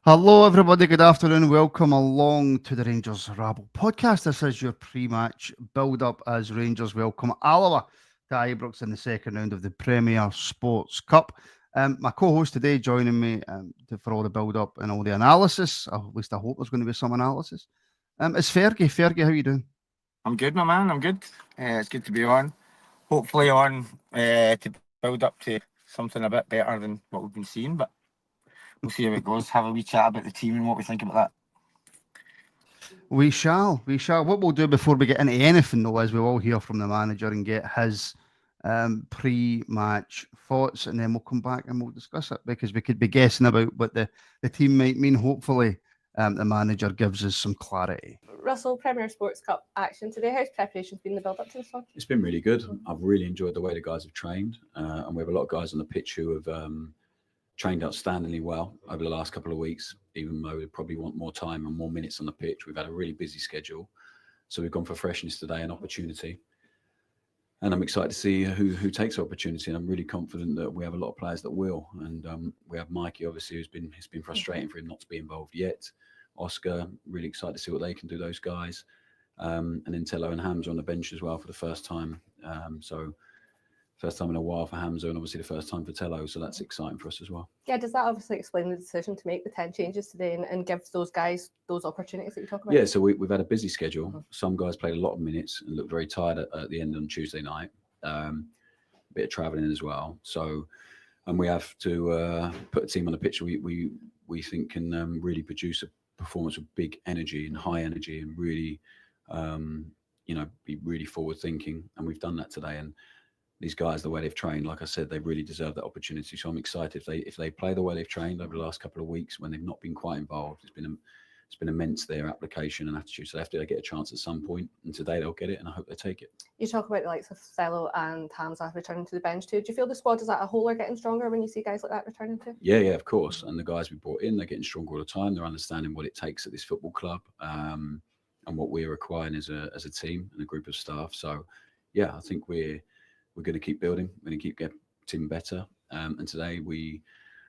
Hello, everybody. Good afternoon. Welcome along to the Rangers Rabble Podcast. This is your pre-match build-up as Rangers welcome Alloa to Ibrox in the second round of the Premier Sports Cup. My co-host today joining me for all the build-up and all the analysis. At least I hope there's going to be some analysis. It's Fergie. Fergie, how are you doing? I'm good, my man. I'm good. It's good to be on. Hopefully on to build up to something a bit better than what we've been seeing, but we'll see how it goes. Have a wee chat about the team and what we think about that. We shall. We shall. What we'll do before we get into anything, though, is we'll all hear from the manager and get his pre-match thoughts, and then we'll come back and we'll discuss it because we could be guessing about what the team might mean. Hopefully, the manager gives us some clarity. Russell, Premier Sports Cup action today. How's preparations been the build-up to this one? It's been really good. I've really enjoyed the way the guys have trained, and we have a lot of guys on the pitch who have trained outstandingly well over the last couple of weeks, even though we probably want more time and more minutes on the pitch. We've had a really busy schedule. So we've gone for freshness today, an opportunity. And I'm excited to see who takes the opportunity. And I'm really confident that we have a lot of players that will. And we have Mikey, obviously, it's been frustrating for him not to be involved yet. Oscar, really excited to see what they can do, those guys. And then Tello and Hamza on the bench as well for the first time. So first time in a while for Hamza, and obviously the first time for Tello, so that's exciting for us as well. Yeah, does that obviously explain the decision to make the 10 changes today and give those guys those opportunities that you talk about? Yeah, so we've had a busy schedule. Mm-hmm. Some guys played a lot of minutes and looked very tired at the end on Tuesday night. A bit of travelling as well. So, and we have to put a team on the pitch we think can really produce a performance with big energy and high energy and really, be really forward thinking. And we've done that today. And these guys, the way they've trained, like I said, they really deserve that opportunity. So I'm excited if they play the way they've trained over the last couple of weeks when they've not been quite involved. It's been immense, their application and attitude. So they have to get a chance at some point, and today they'll get it, and I hope they take it. You talk about the likes of Cello and Hamza returning to the bench too. Do you feel the squad as a whole are getting stronger when you see guys like that returning too? Yeah, of course. And the guys we brought in, they're getting stronger all the time. They're understanding what it takes at this football club, and what we're requiring as a team and a group of staff. So yeah, I think we're going to keep building. We're going to keep getting better. And today we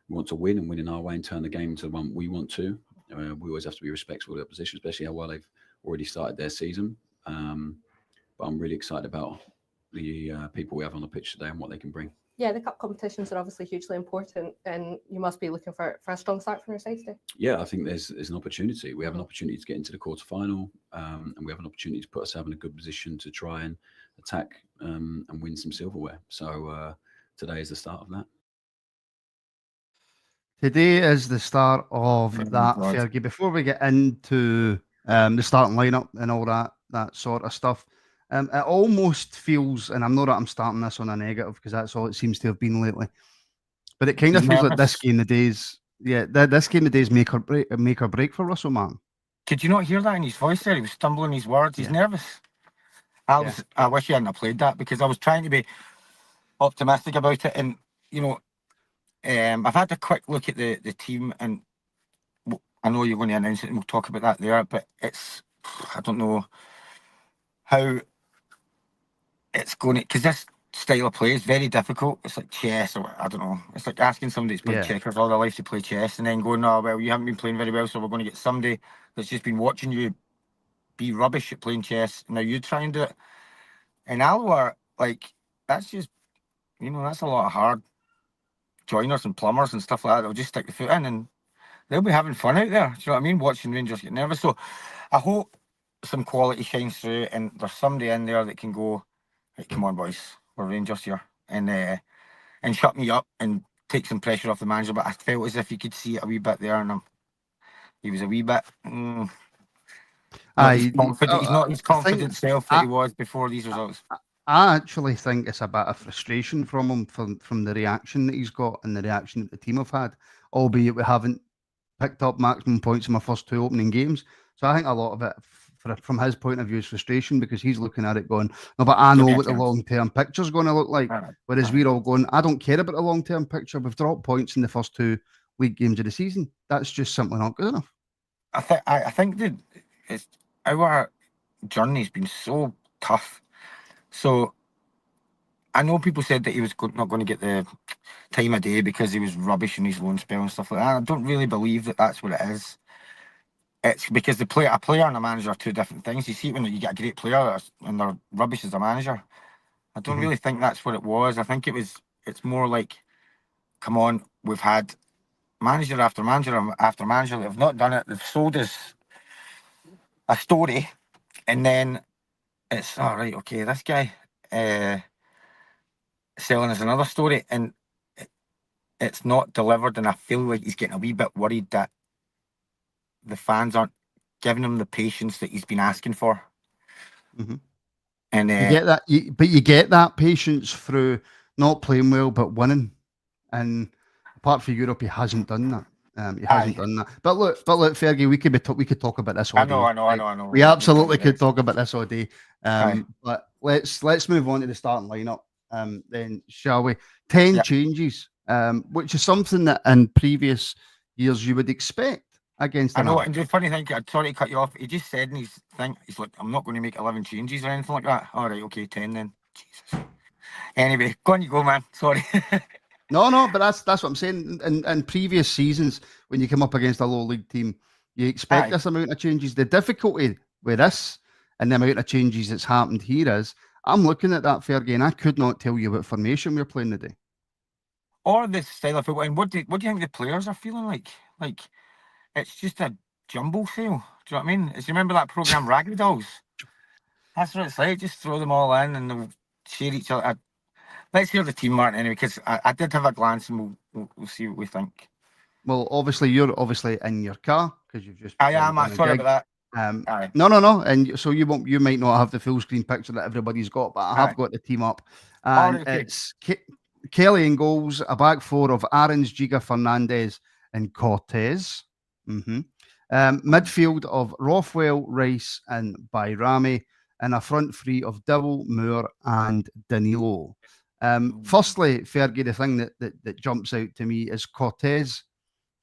want to win and win in our way and turn the game into the one we want to. We always have to be respectful of the opposition, especially how well they've already started their season. But I'm really excited about the people we have on the pitch today and what they can bring. Yeah, the cup competitions are obviously hugely important, and you must be looking for a strong start from your side today. Yeah, I think there's an opportunity. We have an opportunity to get into the quarterfinal, and we have an opportunity to put ourselves in a good position to try and attack and win some silverware. So today is the start of that. Today is the start of that, Fergie. Before we get into the starting lineup and all that sort of stuff, it almost feels, and I'm not that I'm starting this on a negative because that's all it seems to have been lately, but it kind of feels like this game of the days. Yeah, this game of the days make or break for Russell, man. Could you not hear that in his voice there? He was stumbling his words. He's nervous. I wish he hadn't played that because I was trying to be optimistic about it, and I've had a quick look at the team, and I know you're going to announce it and we'll talk about that there, but I don't know how it's going to, because this style of play is very difficult. It's like chess, or I don't know. It's like asking somebody that's played checkers all their life to play chess and then going, oh, well, you haven't been playing very well, so we're going to get somebody that's just been watching you be rubbish at playing chess. Now you try and do it. And Alloa, that's just, that's a lot of hard joiners and plumbers and stuff like that. They'll just stick the foot in and they'll be having fun out there. Do you know what I mean? Watching Rangers get nervous. So I hope some quality shines through and there's somebody in there that can go, right, come on, boys, we're Rangers here, and shut me up and take some pressure off the manager. But I felt as if you could see it a wee bit there, and he was a wee bit. He's not his confident self that he was before these results. I actually think it's a bit of frustration from him from the reaction that he's got and the reaction that the team have had, albeit we haven't picked up maximum points in my first two opening games. So I think a lot of it, from his point of view, is frustration because he's looking at it going, no, but I know what the long-term picture's going to look like. Whereas we're all going, I don't care about the long-term picture. We've dropped points in the first two league games of the season. That's just simply not good enough. I think that our journey's been so tough. So I know people said that he was not going to get the time of day because he was rubbish in his loan spell and stuff like that. I don't really believe that that's what it is. It's because a player and a manager are two different things. You see it when you get a great player and they're rubbish as a manager. I don't really think that's what it was. I think it's more like, come on, we've had manager after manager after manager that have not done it. They've sold us a story, and then it's all right. Okay, this guy selling us another story, and it's not delivered. And I feel like he's getting a wee bit worried that the fans aren't giving him the patience that he's been asking for. And you get that, but you get that patience through not playing well but winning. And apart from Europe, he hasn't done that. He hasn't done that. But look, Fergie, we could talk about this all day. I know. We absolutely could talk about this all day. But let's move on to the starting lineup. Then shall we? 10 changes, which is something that in previous years you would expect against. I know, and the funny thing, I'm sorry to cut you off. He just said in his thing, he's like, I'm not going to make 11 changes or anything like that. All right, okay, 10 then. Jesus. Anyway, go on, you go, man. Sorry. No, but that's what I'm saying. In previous seasons, when you come up against a low league team, you expect this amount of changes. The difficulty with this and the amount of changes that's happened here is, I'm looking at that, Fergie, and I could not tell you what formation we're playing today. Or the style of football. And what do you think the players are feeling like? Like, it's just a jumble sale. Do you know what I mean? It's, remember that program, Raggy Dolls? That's what it's like. Just throw them all in and they'll share each other. Let's hear the team, Martin, anyway, because I did have a glance and we'll see what we think. Well, obviously, you're obviously in your car because you've just. I am. Sorry about that. No. And so you might not have the full screen picture that everybody's got, but I have got the team up. And it's Kelly in goals, a back four of Aarons, Giga, Fernandez, and Cortes. Midfield of Rothwell, Rice, and Bayrami, and a front three of Dibble, Moore, and Danilo. Firstly, Fergie, the thing that jumps out to me is Cortes.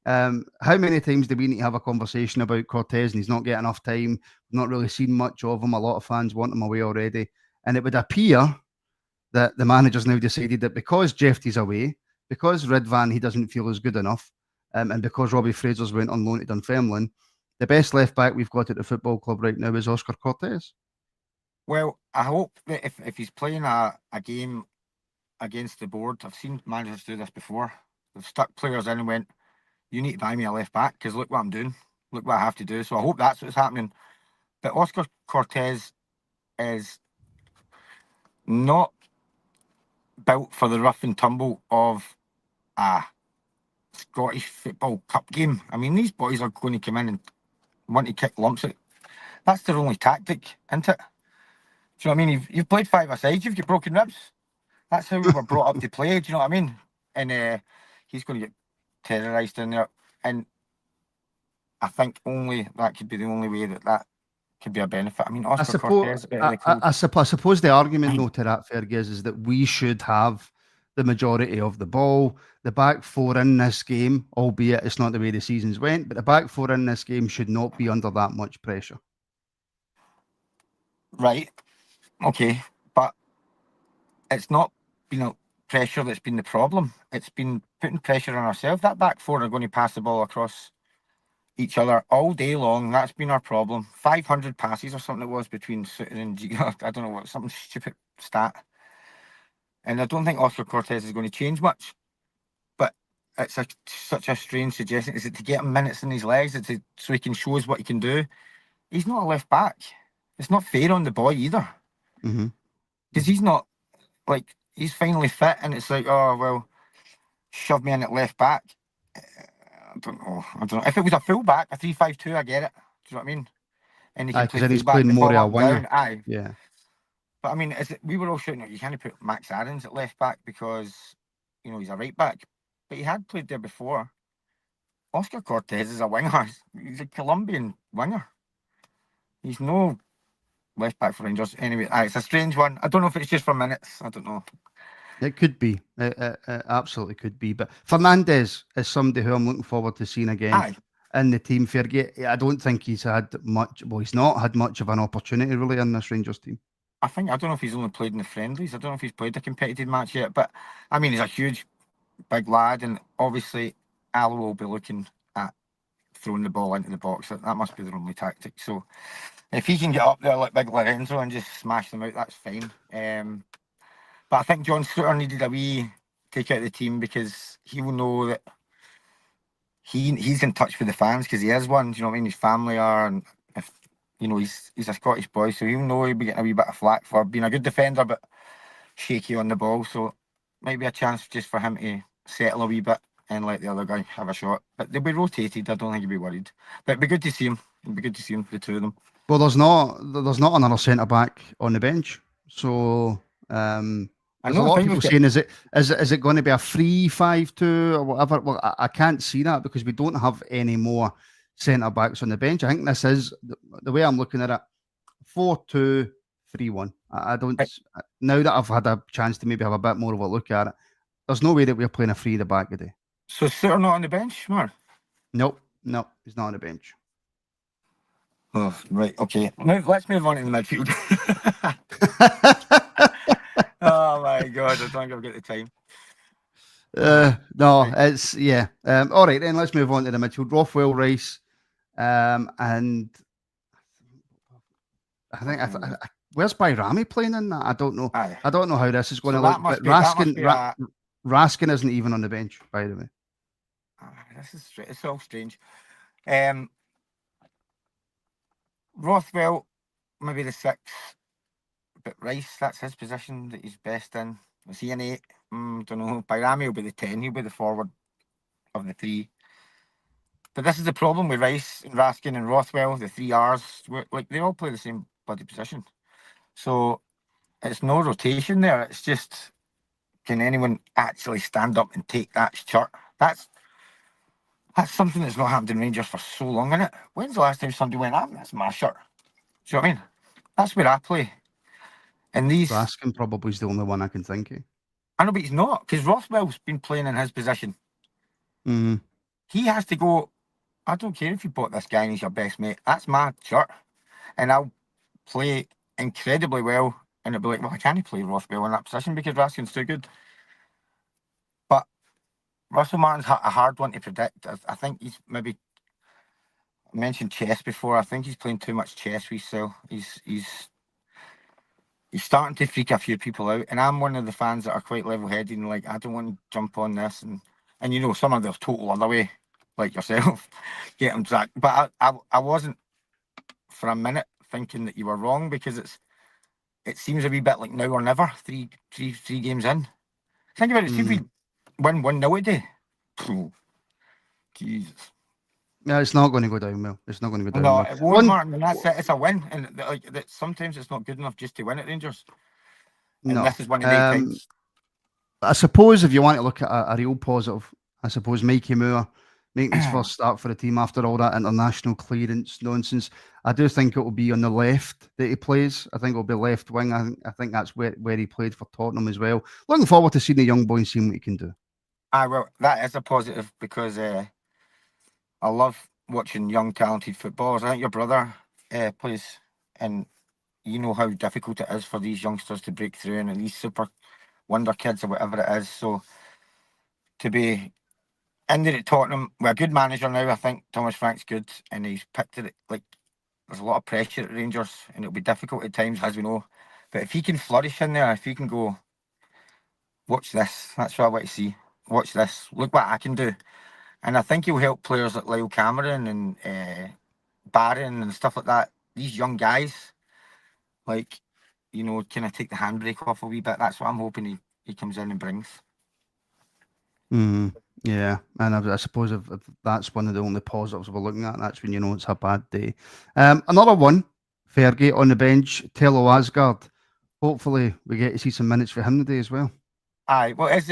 How many times do we need to have a conversation about Cortes and he's not getting enough time? We've not really seen much of him. A lot of fans want him away already. And it would appear that the manager's now decided that because Jeffty's away, because Ridvan, he doesn't feel as good enough, and because Robbie Fraser's went on loan to Dunfermline, the best left back we've got at the football club right now is Oscar Cortes. Well, I hope that if he's playing a game against the board, I've seen managers do this before. They've stuck players in and went, you need to buy me a left back because look what I'm doing. Look what I have to do. So I hope that's what's happening. But Oscar Cortes is not built for the rough and tumble of a Scottish Football Cup game. I mean, these boys are going to come in and want to kick lumps at. That's their only tactic, isn't it? Do you know what I mean? You've played five-a-side, you've got broken ribs. That's how we were brought up to play, do you know what I mean? And he's going to get terrorised in there. And I think that could be the only way that could be a benefit. I mean, Oscar Cortes, I suppose the argument, though, to that, Fergie, is that we should have the majority of the ball. The back four in this game, albeit it's not the way the seasons went, but the back four in this game should not be under that much pressure. Right. Okay. But it's not been pressure that's been the problem. It's been putting pressure on ourselves. That back four are going to pass the ball across each other all day long. That's been our problem. 500 passes or something it was between Suter and Giga. I don't know what, something stupid stat. And I don't think Oscar Cortes is going to change much. But it's such a strange suggestion. Is it to get him minutes in his legs? So he can show us what he can do? He's not a left back. It's not fair on the boy either. Because he's not, like, he's finally fit and it's like, oh, well, shove me in at left back. I don't know. If it was a full back, a 3-5-2, I get it. Do you know what I mean? And he can play he's playing more of a winger. Aye. Yeah. But I mean, we were all shouting out, you can't put Max Aarons at left back because, you know, he's a right back. But he had played there before. Oscar Cortes is a winger. He's a Colombian winger. He's no left back for Rangers. Anyway, it's a strange one. I don't know if it's just for minutes. I don't know. It could be. It absolutely could be. But Fernandez is somebody who I'm looking forward to seeing again in the team. Fergie, I don't think he's had much. Well, he's not had much of an opportunity really in this Rangers team. I don't know if he's only played in the friendlies. I don't know if he's played a competitive match yet. But I mean, he's a huge, big lad, and obviously Alloa will be looking at throwing the ball into the box. That must be their only tactic. So if he can get up there like big Lorenzo and just smash them out, that's fine. But I think John Scooter needed a wee take out of the team because he will know that he's in touch with the fans because he is one. Do you know what I mean? His family are, and if you know he's a Scottish boy, so he'll know he'll be getting a wee bit of flack for being a good defender but shaky on the ball. So maybe a chance just for him to settle a wee bit and let the other guy have a shot. But they'll be rotated. I don't think he'll be worried. But it'd be good to see him. It'd be good to see him, the two of them. Well, there's not another centre back on the bench, so there's a lot of people saying, is it going to be a 3-5-2 or whatever? Well, I can't see that because we don't have any more centre backs on the bench. I think this is the way I'm looking at it. 4-2-3-1. I don't. Now that I've had a chance to maybe have a bit more of a look at it, there's no way that we're playing a three at the back today. So Suter not on the bench, Mark? Nope, he's not on the bench. Oh, right, okay. Now let's move on to the midfield. Oh my God, I don't think I've got the time. No, it's all right, then let's move on to the midfield. Rothwell Rice, and I think where's Bayrami playing in that? I don't know. Aye. I don't know how this is going to So look. But Raskin isn't even on the bench, by the way. It's all strange. Rothwell, maybe the 6, but Rice, that's his position that he's best in. Was he an 8? Don't know. Bayrami will be the 10. He'll be the forward of the 3. But this is the problem with Rice and Raskin and Rothwell, the 3 R's. Like they all play the same bloody position. So it's no rotation there. It's just, can anyone actually stand up and take that shirt? That's something that's not happened in Rangers for so long, isn't it? When's the last time somebody went, that's my shirt? Do you know what I mean? That's where I play. And these... Raskin probably is the only one I can think of. I know, but he's not, because Rothwell's been playing in his position. Mm-hmm. He has to go, I don't care if you bought this guy and he's your best mate. That's my shirt. And I'll play incredibly well. And it'll be like, well, I can't play Rothwell in that position because Raskin's too good. But Russell Martin's a hard one to predict. I think he's maybe... I mentioned chess before. I think he's playing too much chess with himself. He's starting to freak a few people out. And I'm one of the fans that are quite level-headed and like, I don't want to jump on this. And you know, some of the total other way, like yourself, get him dragged. But I wasn't for a minute thinking that you were wrong because it seems a wee bit like now or never, three games in. Think about it, see if we win 1-0 today. Jesus. Yeah, it's not going to go down well. It's not going to go down No, well. it won't, Martin, and that's it. It's a win. And sometimes it's not good enough just to win at Rangers. And No. this is one of the times. I suppose if you want to look at a real positive, I suppose Mikey Moore making his first start for the team after all that international clearance nonsense. I do think it will be on the left that he plays. I think it'll be left wing. I think that's where he played for Tottenham as well. Looking forward to seeing the young boy and seeing what he can do. Well, that is a positive because I love watching young, talented footballers. I think your brother plays, and you know how difficult it is for these youngsters to break through, and these super wonder kids or whatever it is. So to be in there at Tottenham with a good manager now, I think Thomas Frank's good, and he's picked it. Like there's a lot of pressure at Rangers, and it'll be difficult at times, as we know. But if he can flourish in there, if he can go, watch this. That's what I want to see. Watch this. Look what I can do. And I think he'll help players like Lyle Cameron and Barron and stuff like that. These young guys, like, you know, kind of take the handbrake off a wee bit. That's what I'm hoping he comes in and brings. Yeah, and I suppose if that's one of the only positives we're looking at, that's when you know it's a bad day. Another one, Fergie on the bench, Tello Asgard. Hopefully we get to see some minutes for him today as well. Aye, well, is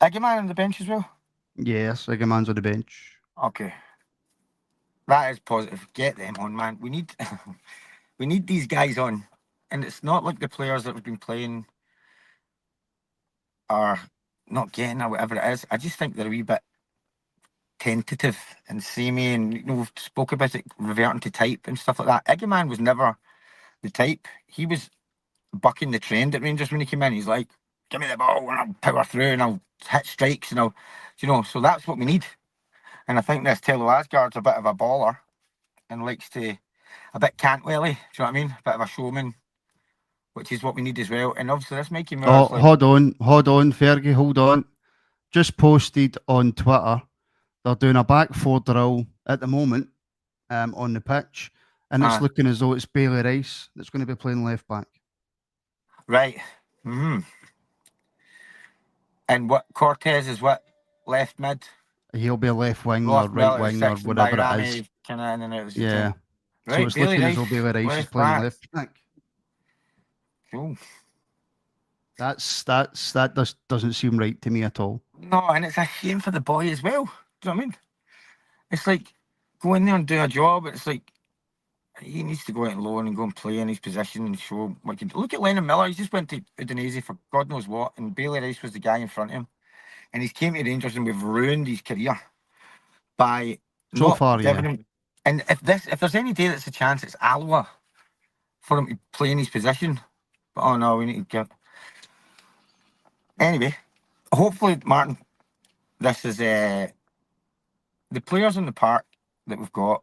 Eggman on the bench as well? Yes, Eggman's on the bench. Okay. That is positive. Get them on, man. We need we need these guys on. And it's not like the players that have been playing are not getting or whatever it is. I just think they're a wee bit tentative and samey, and you know, we've spoke about it reverting to type and stuff like that. Eggman was never the type. He was bucking the trend at Rangers when he came in. He's like, give me the ball and I'll power through and I'll hit strikes and I'll, so that's what we need. And I think this Tello Asgard's a bit of a baller and likes to, a bit Cantwelly, do you know what I mean? A bit of a showman, which is what we need as well. And obviously this Mikey Moore's hold on, Fergie, hold on. Just posted on Twitter, they're doing a back four drill at the moment on the pitch, and it's looking as though it's Bailey Rice that's going to be playing left back. Right. Mm-hmm. And what Cortes is what, left mid? He'll be left wing or right wing or whatever it is. Kind of in and out. Yeah. Right, So it's looking as though Bailey Rice is playing left back. Cool. That doesn't seem right to me at all. No, and it's a shame for the boy as well. Do you know what I mean? It's like go in there and do a job. It's like he needs to go out on loan and go and play in his position and show what he can do. Look at Lennon Miller. He just went to Udinese for God knows what, and Bailey Rice was the guy in front of him. And he's came to Rangers and we've ruined his career by so far, giving him. And if there's any day that's a chance, it's Alloa for him to play in his position. But oh no, we need to get. Anyway, hopefully, Martin, this is the players in the park that we've got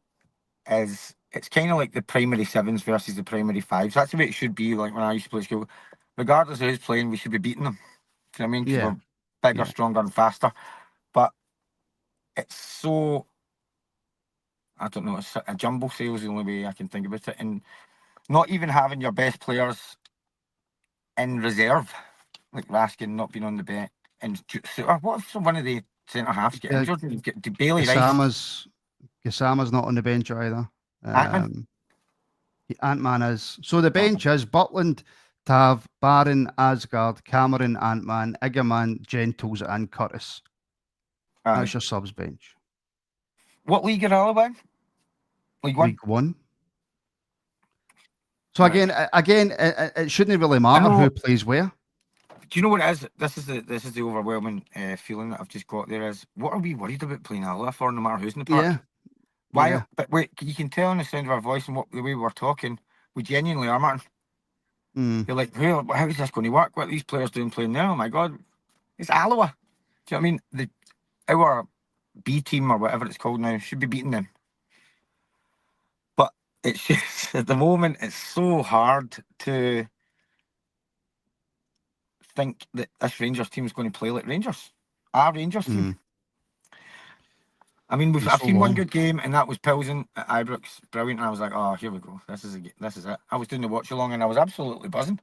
is it's kind of like the primary sevens versus the primary fives. That's the way it should be. Like when I used to play school, regardless of who's playing, we should be beating them. Do you know what I mean? 'Cause we're bigger, stronger, and faster. But it's so. I don't know, it's a jumble sale is the only way I can think about it. And not even having your best players in reserve, like Raskin not being on the bench. And what if one of the centre halves get injured? And get Bailey Rice. Gassama's not on the bench either. Ant-Man is. So the bench is Butland, Tav, Barron, Asgard, Cameron, Ant-Man, Iggerman, Gentles, and Curtis. That's your subs bench. What league are Alloa in? League One? League One. So again, it shouldn't really matter who plays where. Do you know what it is? This is the overwhelming feeling that I've just got there is, what are we worried about playing Alloa for no matter who's in the park? Yeah. Why? Yeah. But wait, you can tell in the sound of our voice and the way we're talking, we genuinely are, Martin. You're like, how is this going to work? What are these players doing playing now? Oh my God. It's Alloa. Do you know what I mean? Our B team or whatever it's called now should be beating them. But it's just, at the moment, it's so hard to think that this Rangers team is going to play like Rangers. Our Rangers team. I mean, I've seen one good game, and that was Pilsen at Ibrox. Brilliant. And I was like, oh, here we go. This is it. I was doing the watch along, and I was absolutely buzzing.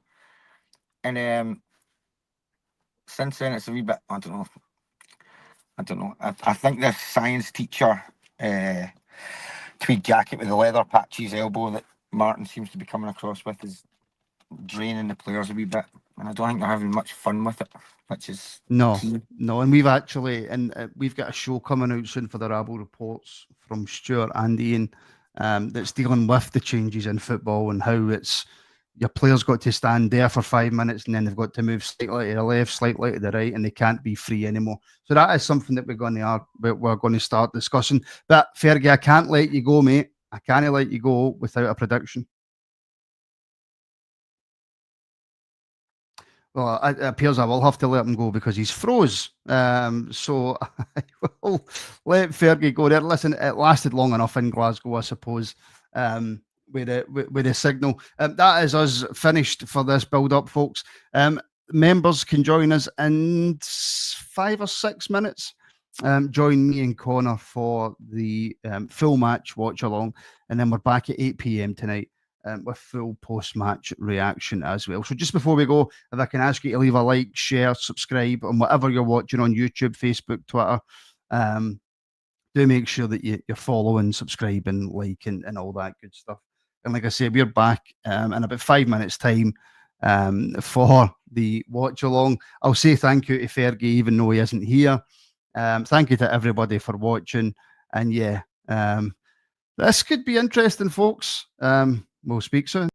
And since then, it's a wee bit, I don't know. I think this science teacher tweed jacket with the leather patches elbow that Martin seems to be coming across with is draining the players a wee bit, and I don't think they're having much fun with it, which is key. No, and we've actually we've got a show coming out soon for the Rabble Reports from Stuart and Ian that's dealing with the changes in football and how it's your players got to stand there for 5 minutes and then they've got to move slightly to the left, slightly to the right, and they can't be free anymore. So that is something that we're going to start discussing. But Fergie, I can't let you go, mate. I can't let you go without a prediction. Well, it appears I will have to let him go because he's froze. So I will let Fergie go there. Listen, it lasted long enough in Glasgow, I suppose, with the signal. That is us finished for this build-up, folks. Members can join us in 5 or 6 minutes. Join me and Connor for the full match watch-along, and then we're back at 8 p.m. tonight. With full post-match reaction as well. So just before we go, if I can ask you to leave a like, share, subscribe on whatever you're watching on YouTube, Facebook, Twitter, do make sure that you're following, subscribing, liking, and all that good stuff. And like I said, we're back in about 5 minutes' time for the watch-along. I'll say thank you to Fergie, even though he isn't here. Thank you to everybody for watching. And yeah, this could be interesting, folks. We'll speak soon.